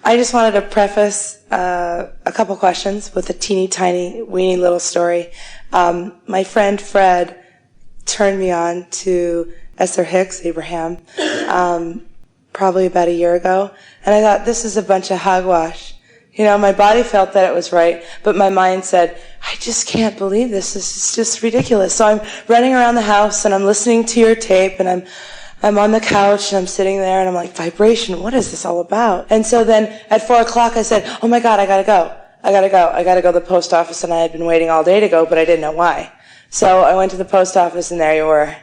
I just wanted to preface a couple questions with a teeny tiny, weeny little story. My friend Fred turned me on to Esther Hicks, Abraham, probably about a year ago. And I thought, this is a bunch of hogwash. You know, my body felt that it was right, but my mind said, I just can't believe this. This is just ridiculous. So I'm running around the house and I'm listening to your tape and I'm on the couch and I'm sitting there and I'm like, vibration, what is this all about? And so then at 4 o'clock I said, oh my God, I gotta go to the post office, and I had been waiting all day to go, but I didn't know why. So I went to the post office and there you were.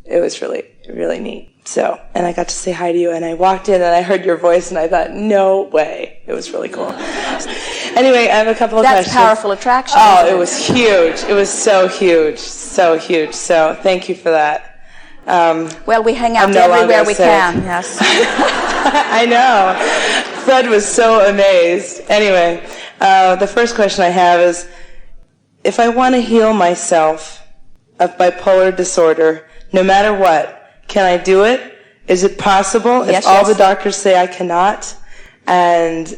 It was really, really neat. So, and I got to say hi to you, and I walked in and I heard your voice and I thought, no way. It was really cool. Anyway, I have a couple of questions. That's powerful attraction. Oh, it was huge. It was so huge. So huge. So thank you for that. Well, we hang out everywhere we can, yes. I know. Fred was so amazed. Anyway, the first question I have is, if I want to heal myself of bipolar disorder, no matter what, can I do it? Is it possible? Yes, if all the doctors say I cannot, and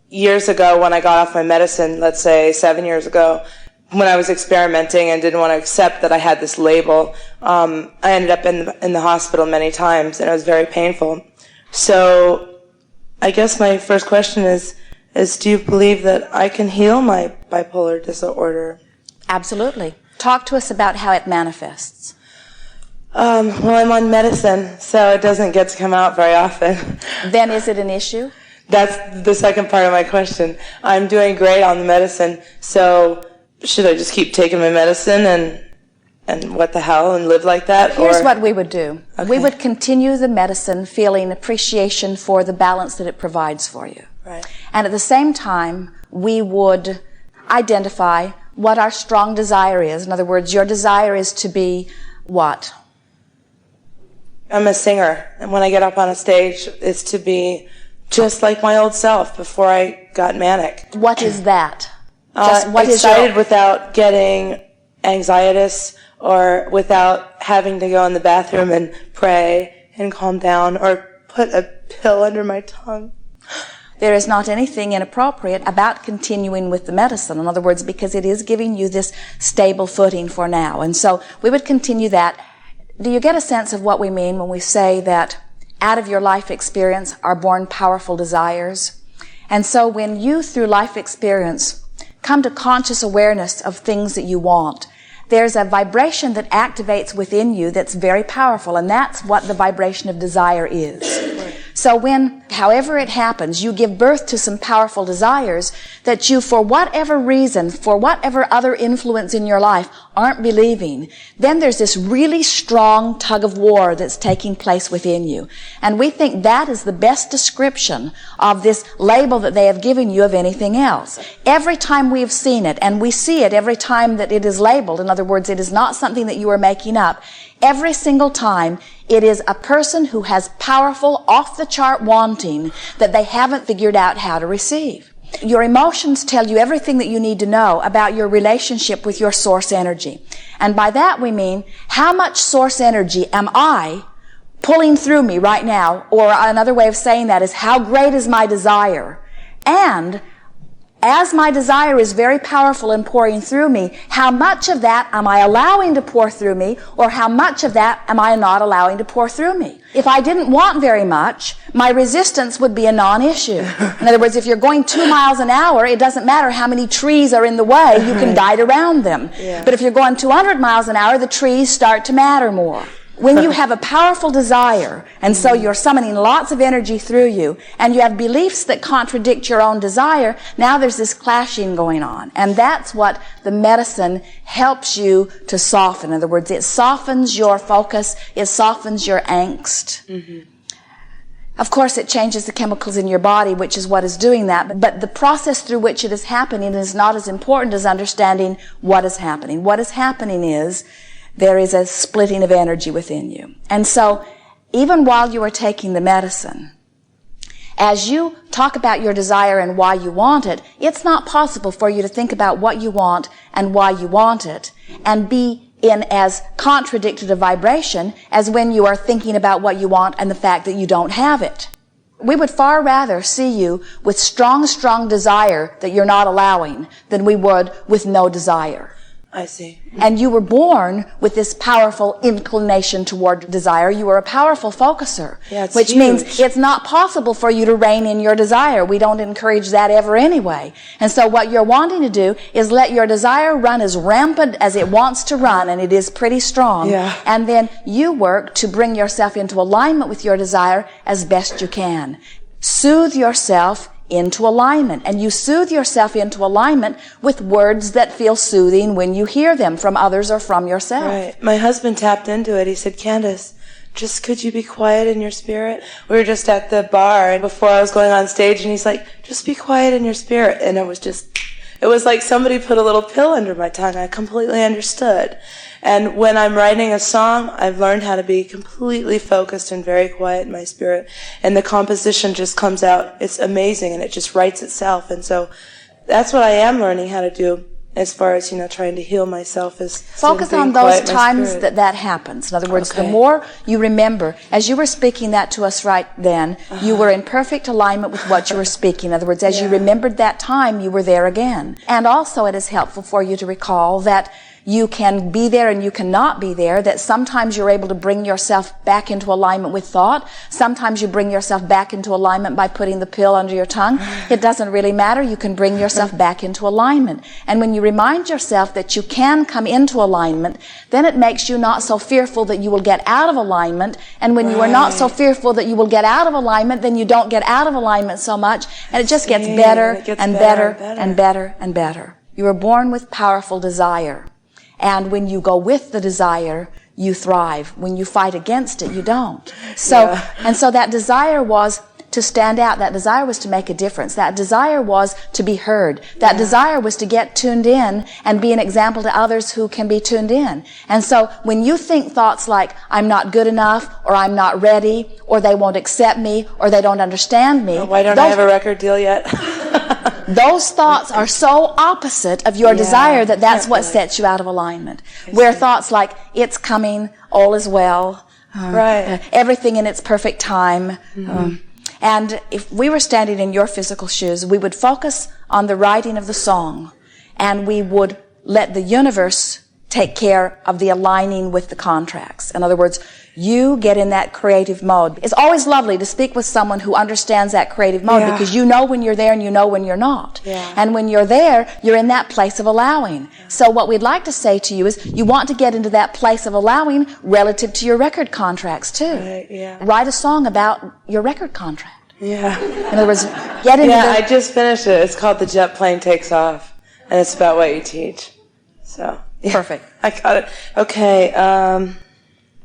years ago when I got off my medicine, let's say 7 years ago, when I was experimenting and didn't want to accept that I had this label, I ended up in the hospital many times, and it was very painful. So I guess my first question is do you believe that I can heal my bipolar disorder? Absolutely. Talk to us about how it manifests. Well, I'm on medicine, so it doesn't get to come out very often. Then is it an issue? That's the second part of my question. I'm doing great on the medicine, so should I just keep taking my medicine and what the hell, and live like that? Here's what we would do. Okay. We would continue the medicine feeling appreciation for the balance that it provides for you. Right. And at the same time, we would identify what our strong desire is. In other words, your desire is to be what? I'm a singer, and when I get up on a stage, it's to be just like my old self before I got manic. What is that? Excited without getting anxietous, or without having to go in the bathroom and pray and calm down, or put a pill under my tongue. There is not anything inappropriate about continuing with the medicine. In other words, because it is giving you this stable footing for now. And so we would continue that. Do you get a sense of what we mean when we say that out of your life experience are born powerful desires? And so when you, through life experience, come to conscious awareness of things that you want, there's a vibration that activates within you that's very powerful, and that's what the vibration of desire is. So when, however it happens, you give birth to some powerful desires that you, for whatever reason, for whatever other influence in your life, aren't believing, then there's this really strong tug of war that's taking place within you. And we think that is the best description of this label that they have given you of anything else. Every time we've seen it, and we see it every time that it is labeled, in other words, it is not something that you are making up, every single time, it is a person who has powerful, off-the-chart wanting that they haven't figured out how to receive. Your emotions tell you everything that you need to know about your relationship with your source energy. And by that we mean, how much source energy am I pulling through me right now? Or another way of saying that is, how great is my desire? And as my desire is very powerful in pouring through me, how much of that am I allowing to pour through me, or how much of that am I not allowing to pour through me? If I didn't want very much, my resistance would be a non-issue. In other words, if you're going 2 miles an hour, it doesn't matter how many trees are in the way, you can guide around them. Yeah. But if you're going 200 miles an hour, the trees start to matter more. When you have a powerful desire, and so you're summoning lots of energy through you, and you have beliefs that contradict your own desire, now there's this clashing going on. And that's what the medicine helps you to soften. In other words, it softens your focus, it softens your angst. Mm-hmm. Of course, it changes the chemicals in your body, which is what is doing that. But the process through which it is happening is not as important as understanding what is happening. What is happening is there is a splitting of energy within you. And so, even while you are taking the medicine, as you talk about your desire and why you want it, it's not possible for you to think about what you want and why you want it and be in as contradicted a vibration as when you are thinking about what you want and the fact that you don't have it. We would far rather see you with strong, strong desire that you're not allowing than we would with no desire. I see. And you were born with this powerful inclination toward desire. You were a powerful focuser, which huge. means it's not possible for you to rein in your desire. We don't encourage that ever anyway. And so what you're wanting to do is let your desire run as rampant as it wants to run, and it is pretty strong. Yeah. And then you work to bring yourself into alignment with your desire as best you can. Soothe yourself into alignment. And you soothe yourself into alignment with words that feel soothing when you hear them from others or from yourself. Right. My husband tapped into it. He said, Candace, just could you be quiet in your spirit? We were just at the bar and before I was going on stage, and he's like, just be quiet in your spirit. And it was like somebody put a little pill under my tongue. I completely understood. And when I'm writing a song, I've learned how to be completely focused and very quiet in my spirit. And the composition just comes out. It's amazing, and it just writes itself. And so that's what I am learning how to do as far as, trying to heal myself is focus on those times that happens. In other words, the more you remember, as you were speaking that to us right then, you were in perfect alignment with what you were speaking. In other words, as you remembered that time, you were there again. And also it is helpful for you to recall that you can be there and you cannot be there, that sometimes you're able to bring yourself back into alignment with thought. Sometimes you bring yourself back into alignment by putting the pill under your tongue. It doesn't really matter. You can bring yourself back into alignment. And when you remind yourself that you can come into alignment, then it makes you not so fearful that you will get out of alignment. And when you are not so fearful that you will get out of alignment, then you don't get out of alignment so much. And it just gets better and better and better and better. You were born with powerful desire. And when you go with the desire, you thrive. When you fight against it, you don't. And so that desire was to stand out. That desire was to make a difference. That desire was to be heard. That desire was to get tuned in and be an example to others who can be tuned in. And so when you think thoughts like, I'm not good enough, or I'm not ready, or they won't accept me, or they don't understand me. Why don't I have a record deal yet? Those thoughts are so opposite of your desire that's what sets you out of alignment. Where thoughts like, it's coming, all is well, everything in its perfect time. And if we were standing in your physical shoes, we would focus on the writing of the song, and we would let the universe take care of the aligning with the contracts. In other words, you get in that creative mode. It's always lovely to speak with someone who understands that creative mode because you know when you're there and you know when you're not. And when you're there, you're in that place of allowing. So what we'd like to say to you is you want to get into that place of allowing relative to your record contracts too. Write a song about your record contract. In other words, get into I just finished it. It's called The Jet Plane Takes Off, and it's about what you teach. So perfect. I got it. Okay.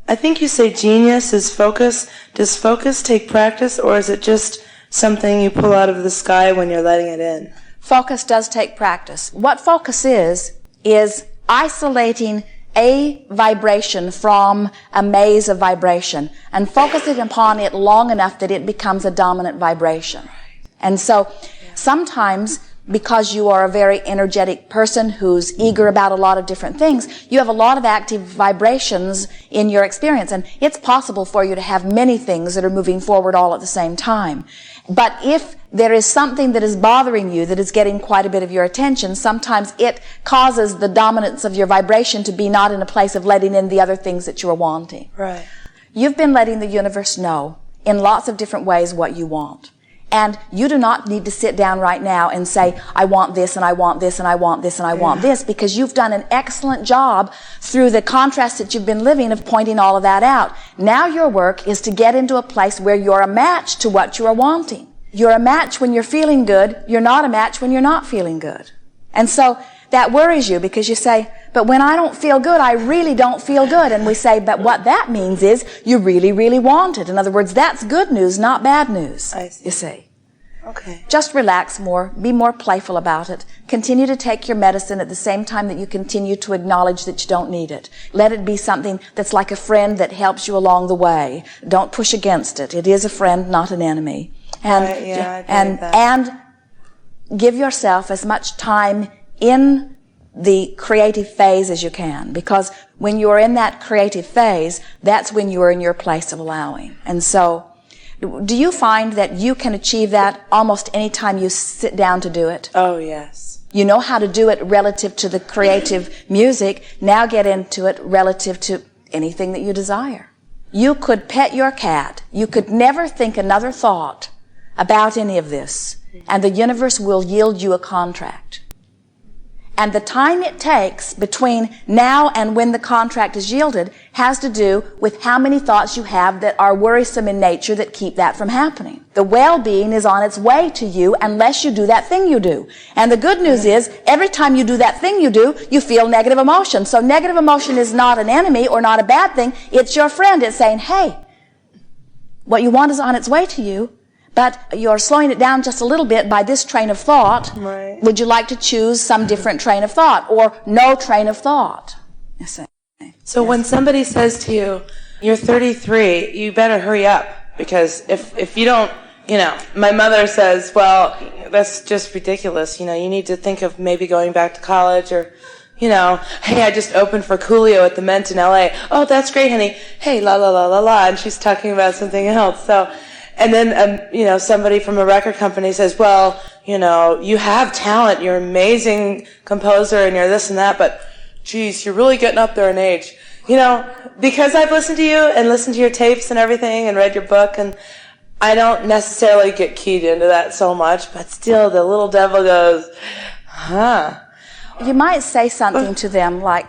I think you say genius is focus. Does focus take practice, or is it just something you pull out of the sky when you're letting it in? Focus does take practice. What focus is isolating a vibration from a maze of vibration and focusing upon it long enough that it becomes a dominant vibration. And so sometimes, because you are a very energetic person who's eager about a lot of different things, you have a lot of active vibrations in your experience. And it's possible for you to have many things that are moving forward all at the same time. But if there is something that is bothering you that is getting quite a bit of your attention, sometimes it causes the dominance of your vibration to be not in a place of letting in the other things that you are wanting. Right. You've been letting the universe know in lots of different ways what you want. And you do not need to sit down right now and say, I want this, and I want this, and I want this, and I want this, because you've done an excellent job through the contrast that you've been living of pointing all of that out. Now your work is to get into a place where you're a match to what you are wanting. You're a match when you're feeling good. You're not a match when you're not feeling good. And so that worries you because you say, but when I don't feel good, I really don't feel good. And we say, but what that means is you really, really want it. In other words, that's good news, not bad news. I see. You see. Okay. Just relax more. Be more playful about it. Continue to take your medicine at the same time that you continue to acknowledge that you don't need it. Let it be something that's like a friend that helps you along the way. Don't push against it. It is a friend, not an enemy. And give yourself as much time in the creative phase as you can, because when you're in that creative phase, that's when you're in your place of allowing. And so Do you find that you can achieve that almost any time you sit down to do it? Oh, yes. You know how to do it relative to the creative music. Now get into it relative to anything that you desire. You could pet your cat. You could never think another thought about any of this, and the universe will yield you a contract. And the time it takes between now and when the contract is yielded has to do with how many thoughts you have that are worrisome in nature that keep that from happening. The well-being is on its way to you unless you do that thing you do. And the good news is, every time you do that thing you do, you feel negative emotion. So negative emotion is not an enemy or not a bad thing. It's your friend. It's saying, hey, what you want is on its way to you, but you're slowing it down just a little bit by this train of thought. Right. Would you like to choose some different train of thought or no train of thought? So when somebody says to you, you're 33, you better hurry up, because if you don't, my mother says, well, that's just ridiculous. You need to think of maybe going back to college, or, hey, I just opened for Coolio at the Mint in LA. Oh, that's great, honey. Hey, la la la la la, and she's talking about something else. So. And then, somebody from a record company says, well, you have talent, you're an amazing composer, and you're this and that, but, geez, you're really getting up there in age. Because I've listened to you and listened to your tapes and everything and read your book, and I don't necessarily get keyed into that so much, but still the little devil goes, huh. You might say something to them like,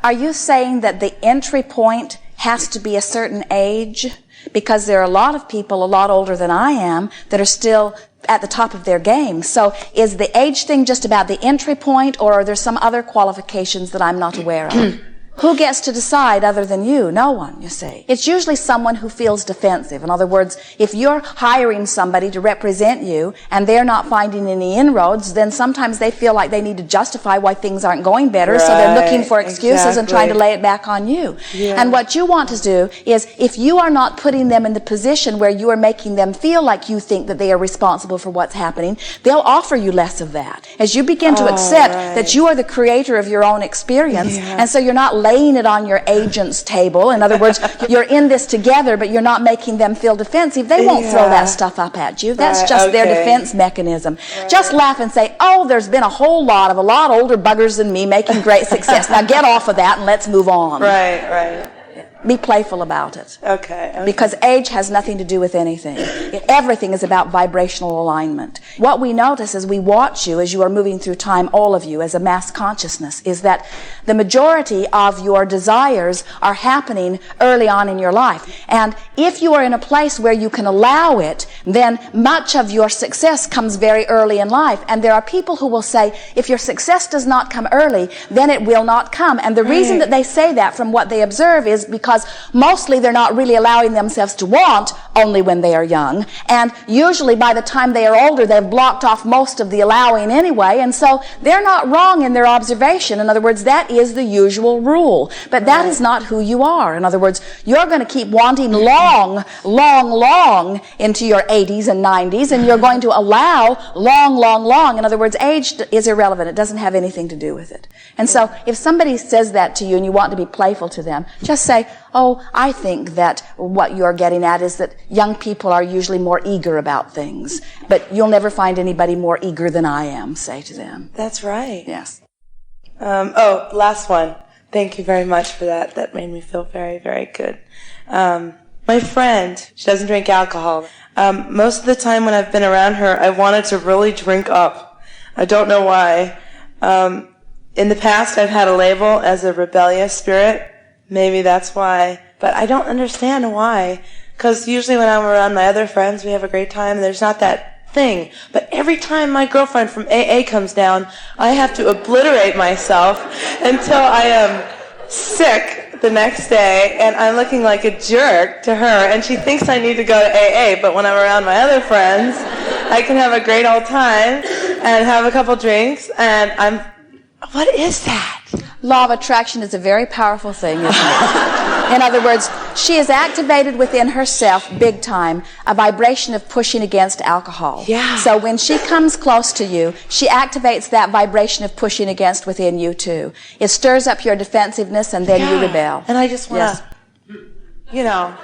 are you saying that the entry point has to be a certain age? Because there are a lot of people a lot older than I am that are still at the top of their game. So is the age thing just about the entry point, or are there some other qualifications that I'm not aware of? Who gets to decide other than you? No one, you see. It's usually someone who feels defensive. In other words, if you're hiring somebody to represent you and they're not finding any inroads, then sometimes they feel like they need to justify why things aren't going better, right, so they're looking for excuses and trying to lay it back on you. Yeah. And what you want to do is, if you are not putting them in the position where you are making them feel like you think that they are responsible for what's happening, they'll offer you less of that. As you begin to accept that you are the creator of your own experience, and so you're not laying it on your agent's table. In other words, you're in this together, but you're not making them feel defensive. They won't throw that stuff up at you. That's just their defense mechanism. Just laugh and say, oh, there's been a lot older buggers than me making great success. Now get off of that and let's move on. Right. Be playful about it. Okay. Because age has nothing to do with anything. Everything is about vibrational alignment. What we notice as we watch you, as you are moving through time, all of you, as a mass consciousness, is that the majority of your desires are happening early on in your life. And if you are in a place where you can allow it, then much of your success comes very early in life. And there are people who will say, if your success does not come early, then it will not come. And the reason that they say that, from what they observe, is because mostly they're not really allowing themselves to want only when they are young. And usually by the time they are older, they've blocked off most of the allowing anyway. And so they're not wrong in their observation. In other words, that is the usual rule. But that is not who you are. In other words, you're going to keep wanting long into your 80s and 90s, and you're going to allow long. In other words, age is irrelevant. It doesn't have anything to do with it. And so if somebody says that to you and you want to be playful to them, just say, oh, I think that what you're getting at is that young people are usually more eager about things. But you'll never find anybody more eager than I am, say to them. That's right. Yes. Last one. Thank you very much for that. That made me feel very, very good. My friend, she doesn't drink alcohol. Most of the time when I've been around her, I wanted to really drink up. I don't know why. In the past, I've had a label as a rebellious spirit. Maybe that's why. But I don't understand why. Because usually when I'm around my other friends, we have a great time, and there's not that thing. But every time my girlfriend from AA comes down, I have to obliterate myself until I am sick the next day, and I'm looking like a jerk to her, and she thinks I need to go to AA. But when I'm around my other friends, I can have a great old time and have a couple drinks, and what is that? Law of attraction is a very powerful thing, isn't it? In other words, she has activated within herself, big time, a vibration of pushing against alcohol. Yeah. So when she comes close to you, she activates that vibration of pushing against within you too. It stirs up your defensiveness, and then you rebel. And I just want to,